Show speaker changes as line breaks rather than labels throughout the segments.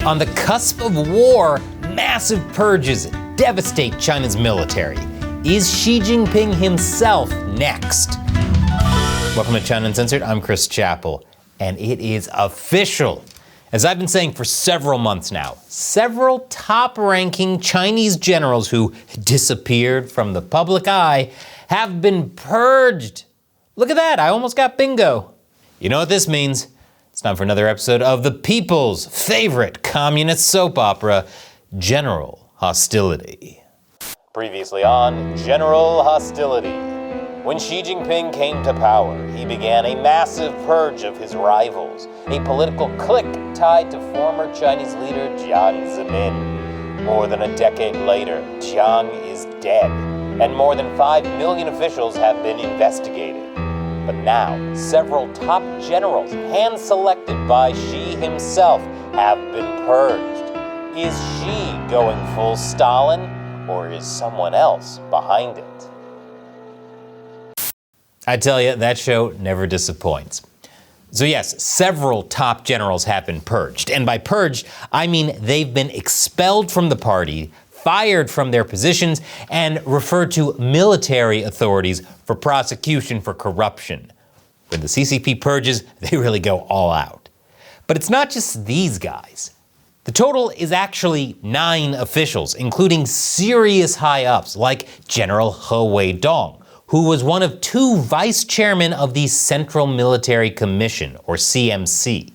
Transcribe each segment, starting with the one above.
On the cusp of war, massive purges devastate China's military. Is Xi Jinping himself next? Welcome to China Uncensored. I'm Chris Chappell, and it is official. As I've been saying for several months now, several top-ranking Chinese generals who disappeared from the public eye have been purged. Look at that, I almost got bingo. You know what this means? It's time for another episode of the people's favorite communist soap opera, General Hostility. Previously on General Hostility. When Xi Jinping came to power, he began a massive purge of his rivals, a political clique tied to former Chinese leader Jiang Zemin. More than a decade later, Jiang is dead, and more than 5 million officials have been investigated. But now, several top generals, hand-selected by Xi himself, have been purged. Is Xi going full Stalin, or is someone else behind it? I tell you, that show never disappoints. So yes, several top generals have been purged. And by purged, I mean they've been expelled from the party, fired from their positions, and referred to military authorities for prosecution for corruption. When the CCP purges, they really go all out. But it's not just these guys. The total is actually 9 officials, including serious high-ups like General He Weidong, who was one of 2 vice chairmen of the Central Military Commission, or CMC.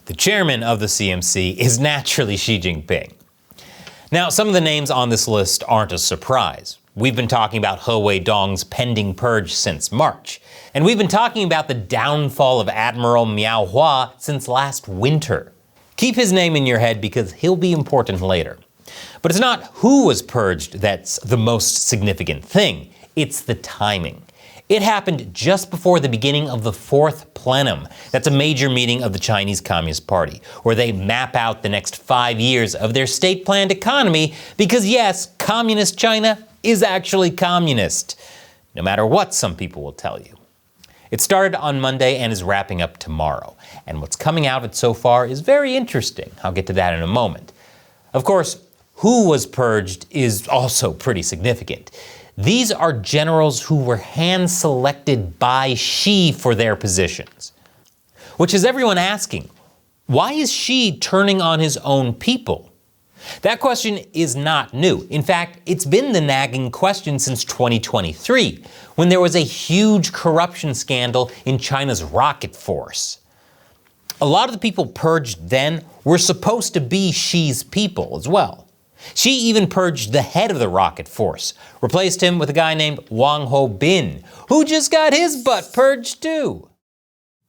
The chairman of the CMC is naturally Xi Jinping. Now, some of the names on this list aren't a surprise. We've been talking about He Weidong's pending purge since March. And we've been talking about the downfall of Admiral Miao Hua since last winter. Keep his name in your head because he'll be important later. But it's not who was purged that's the most significant thing. It's the timing. It happened just before the beginning of the 4th plenum. That's a major meeting of the Chinese Communist Party, where they map out the next 5 years of their state-planned economy because yes, communist China is actually communist, no matter what some people will tell you. It started on Monday and is wrapping up tomorrow. And what's coming out of it so far is very interesting. I'll get to that in a moment. Of course, who was purged is also pretty significant. These are generals who were hand-selected by Xi for their positions. Which is everyone asking, why is Xi turning on his own people? That question is not new. In fact, it's been the nagging question since 2023, when there was a huge corruption scandal in China's rocket force. A lot of the people purged then were supposed to be Xi's people as well. Xi even purged the head of the rocket force, replaced him with a guy named Wang Hobin, who just got his butt purged too.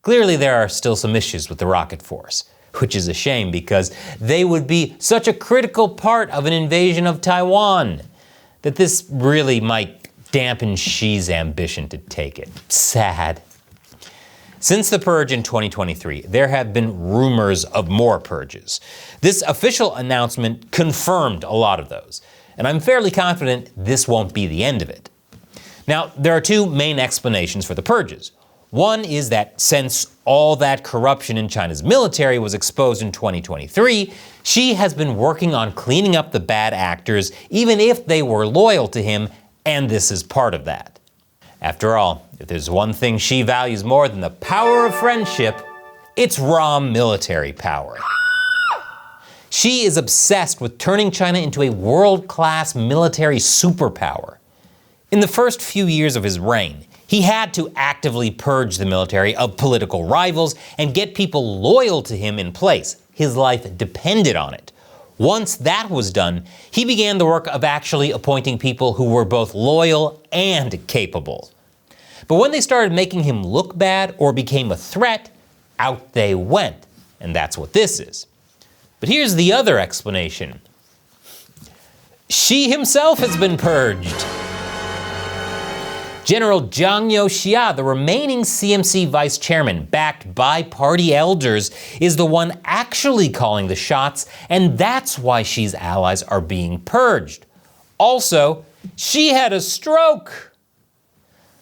Clearly there are still some issues with the rocket force, which is a shame because they would be such a critical part of an invasion of Taiwan that this really might dampen Xi's ambition to take it. Sad. Since the purge in 2023, there have been rumors of more purges. This official announcement confirmed a lot of those, and I'm fairly confident this won't be the end of it. Now, there are 2 main explanations for the purges. One is that since all that corruption in China's military was exposed in 2023, Xi has been working on cleaning up the bad actors, even if they were loyal to him, and this is part of that. After all, if there's one thing Xi values more than the power of friendship, it's raw military power. Xi is obsessed with turning China into a world-class military superpower. In the first few years of his reign, he had to actively purge the military of political rivals and get people loyal to him in place. His life depended on it. Once that was done, he began the work of actually appointing people who were both loyal and capable. But when they started making him look bad or became a threat, out they went. And that's what this is. But here's the other explanation. Xi himself has been purged. General Zhang Youxia, the remaining CMC vice chairman, backed by party elders, is the one actually calling the shots, and that's why Xi's allies are being purged. Also, Xi had a stroke.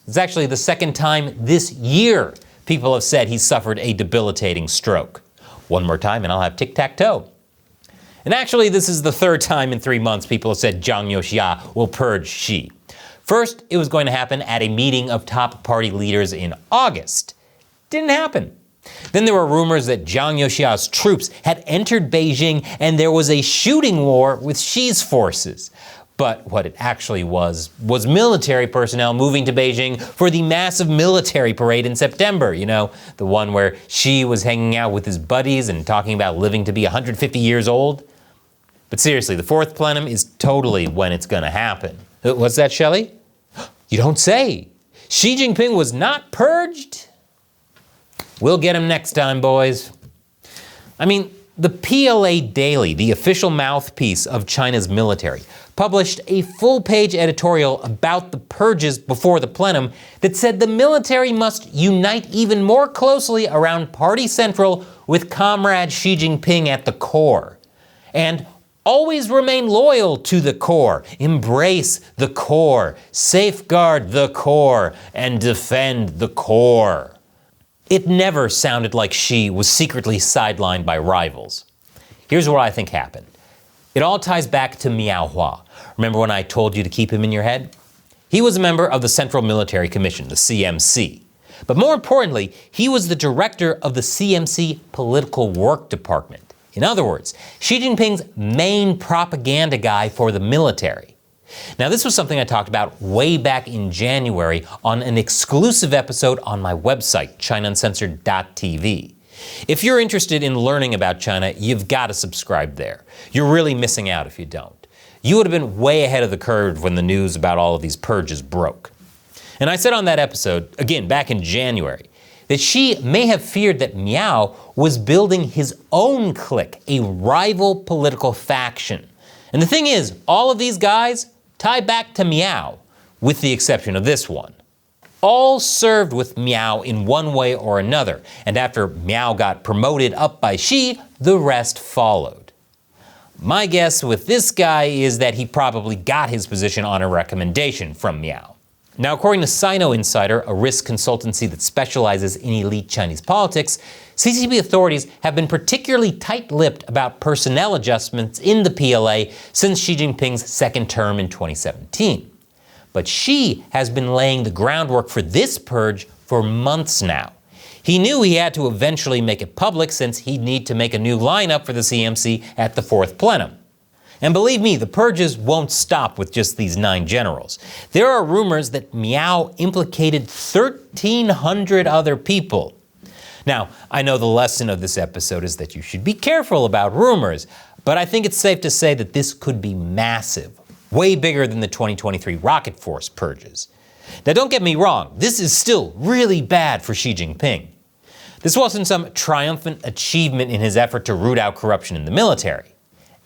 It's actually the 2nd time this year people have said he suffered a debilitating stroke. One more time and I'll have tic-tac-toe. And actually, this is the third time in 3 months people have said Zhang Youxia will purge Xi. First, it was going to happen at a meeting of top party leaders in August. Didn't happen. Then there were rumors that Zhang Youxia's troops had entered Beijing and there was a shooting war with Xi's forces. But what it actually was military personnel moving to Beijing for the massive military parade in September. You know, the one where Xi was hanging out with his buddies and talking about living to be 150 years old. But seriously, the fourth plenum is totally when it's gonna happen. What's that, Shelley? You don't say. Xi Jinping was not purged? We'll get him next time, boys. I mean, the PLA Daily, the official mouthpiece of China's military, published a full-page editorial about the purges before the plenum that said the military must unite even more closely around Party Central with Comrade Xi Jinping at the core. And always remain loyal to the core, embrace the core, safeguard the core, and defend the core. It never sounded like Xi was secretly sidelined by rivals. Here's what I think happened. It all ties back to Miao Hua. Remember when I told you to keep him in your head? He was a member of the Central Military Commission, the CMC. But more importantly, he was the director of the CMC Political Work Department. In other words, Xi Jinping's main propaganda guy for the military. Now, this was something I talked about way back in January on an exclusive episode on my website, ChinaUncensored.tv. If you're interested in learning about China, you've got to subscribe there. You're really missing out if you don't. You would have been way ahead of the curve when the news about all of these purges broke. And I said on that episode, again back in January, that Xi may have feared that Miao was building his own clique, a rival political faction. And the thing is, all of these guys tie back to Miao, with the exception of this one. All served with Miao in one way or another, and after Miao got promoted up by Xi, the rest followed. My guess with this guy is that he probably got his position on a recommendation from Miao. Now, according to Sino Insider, a risk consultancy that specializes in elite Chinese politics, CCP authorities have been particularly tight-lipped about personnel adjustments in the PLA since Xi Jinping's second term in 2017. But Xi has been laying the groundwork for this purge for months now. He knew he had to eventually make it public since he'd need to make a new lineup for the CMC at the fourth plenum. And believe me, the purges won't stop with just these 9 generals. There are rumors that Miao implicated 1,300 other people. Now, I know the lesson of this episode is that you should be careful about rumors, but I think it's safe to say that this could be massive, way bigger than the 2023 Rocket Force purges. Now, don't get me wrong, this is still really bad for Xi Jinping. This wasn't some triumphant achievement in his effort to root out corruption in the military.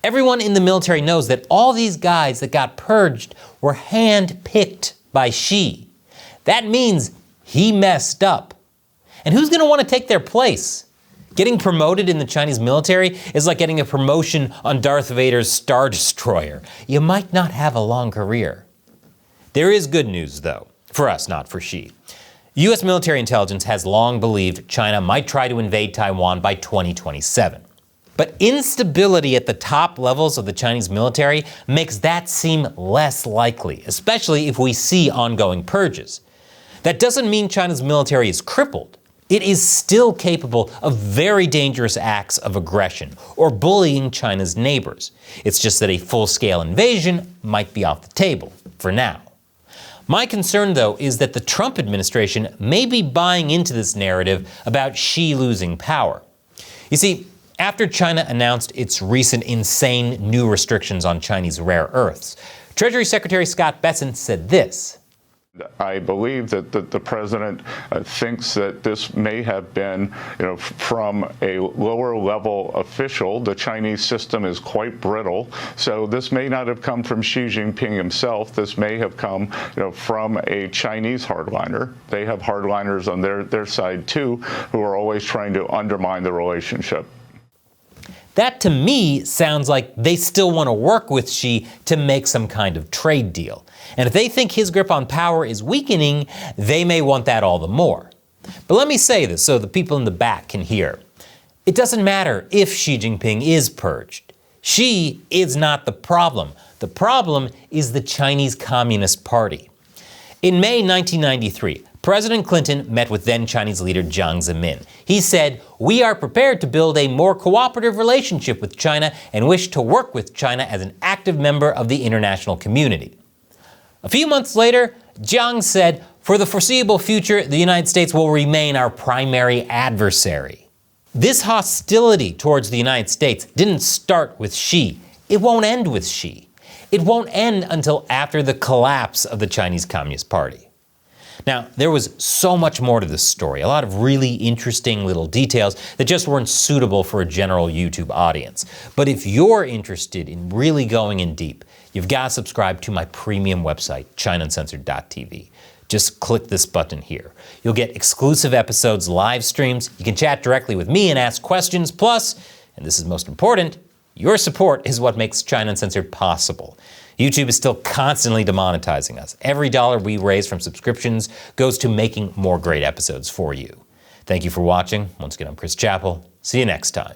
Everyone in the military knows that all these guys that got purged were hand-picked by Xi. That means he messed up. And who's going to want to take their place? Getting promoted in the Chinese military is like getting a promotion on Darth Vader's Star Destroyer. You might not have a long career. There is good news, though, for us, not for Xi. U.S. military intelligence has long believed China might try to invade Taiwan by 2027. But instability at the top levels of the Chinese military makes that seem less likely, especially if we see ongoing purges. That doesn't mean China's military is crippled. It is still capable of very dangerous acts of aggression or bullying China's neighbors. It's just that a full-scale invasion might be off the table for now. My concern, though, is that the Trump administration may be buying into this narrative about Xi losing power. You see, after China announced its recent insane new restrictions on Chinese rare earths, Treasury Secretary Scott Bessent said this.
I believe that the president thinks that this may have been, from a lower level official. The Chinese system is quite brittle, so this may not have come from Xi Jinping himself. This may have come, from a Chinese hardliner. They have hardliners on their side too, who are always trying to undermine the relationship.
That to me sounds like they still want to work with Xi to make some kind of trade deal. And if they think his grip on power is weakening, they may want that all the more. But let me say this so the people in the back can hear. It doesn't matter if Xi Jinping is purged. Xi is not the problem. The problem is the Chinese Communist Party. In May 1993, President Clinton met with then Chinese leader Jiang Zemin. He said, "We are prepared to build a more cooperative relationship with China and wish to work with China as an active member of the international community." A few months later, Jiang said, "For the foreseeable future, the United States will remain our primary adversary." This hostility towards the United States didn't start with Xi. It won't end with Xi. It won't end until after the collapse of the Chinese Communist Party. Now, there was so much more to this story, a lot of really interesting little details that just weren't suitable for a general YouTube audience. But if you're interested in really going in deep, you've got to subscribe to my premium website, ChinaUncensored.tv. Just click this button here. You'll get exclusive episodes, live streams, you can chat directly with me and ask questions, plus, and this is most important, your support is what makes China Uncensored possible. YouTube is still constantly demonetizing us. Every dollar we raise from subscriptions goes to making more great episodes for you. Thank you for watching. Once again, I'm Chris Chappell. See you next time.